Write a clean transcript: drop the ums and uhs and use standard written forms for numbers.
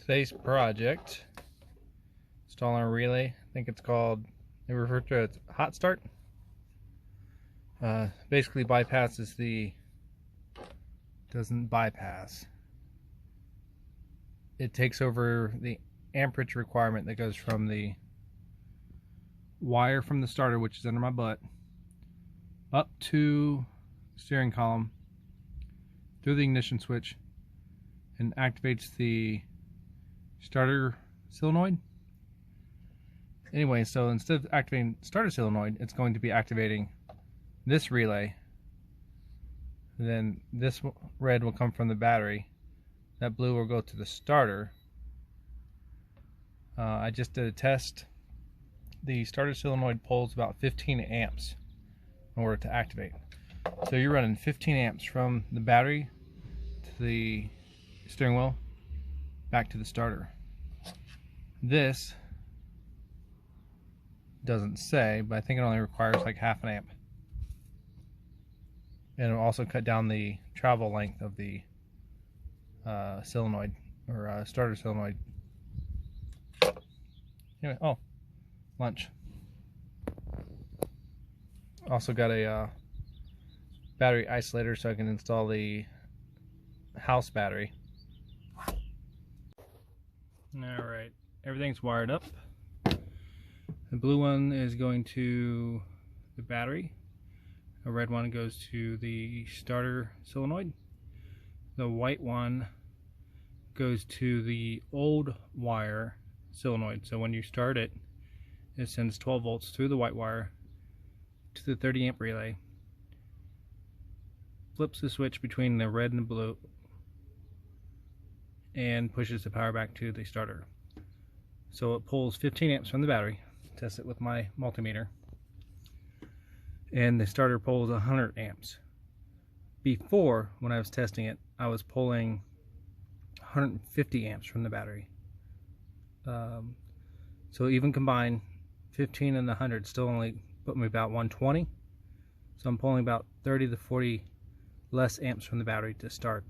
today's project, installing a relay. I think it's called, they refer to it as hot start. Basically bypasses doesn't bypass. It takes over the amperage requirement that goes from the wire from the starter, which is under my butt, up to steering column, through the ignition switch, and activates the starter solenoid. Anyway, so instead of activating starter solenoid, it's going to be activating this relay. Then this red will come from the battery. That blue will go to the starter. I just did a test. The starter solenoid pulls about 15 amps in order to activate. So you're running 15 amps from the battery to the steering wheel back to the starter. This doesn't say, but I think it only requires like half an amp. And it'll also cut down the travel length of the solenoid, or starter solenoid. Anyway, oh, lunch. Also got a battery isolator so I can install the house battery. Alright, everything's wired up. The blue one is going to the battery. The red one goes to the starter solenoid. The white one goes to the old wire solenoid. So when you start it, it sends 12 volts through the white wire to the 30 amp relay, flips the switch between the red and the blue, and pushes the power back to the starter. So it pulls 15 amps from the battery. Test it with my multimeter. And the starter pulls 100 amps. Before, when I was testing it, I was pulling 150 amps from the battery. So even combined, 15 and the 100 still only put me about 120. So I'm pulling about 30 to 40 less amps from the battery to start.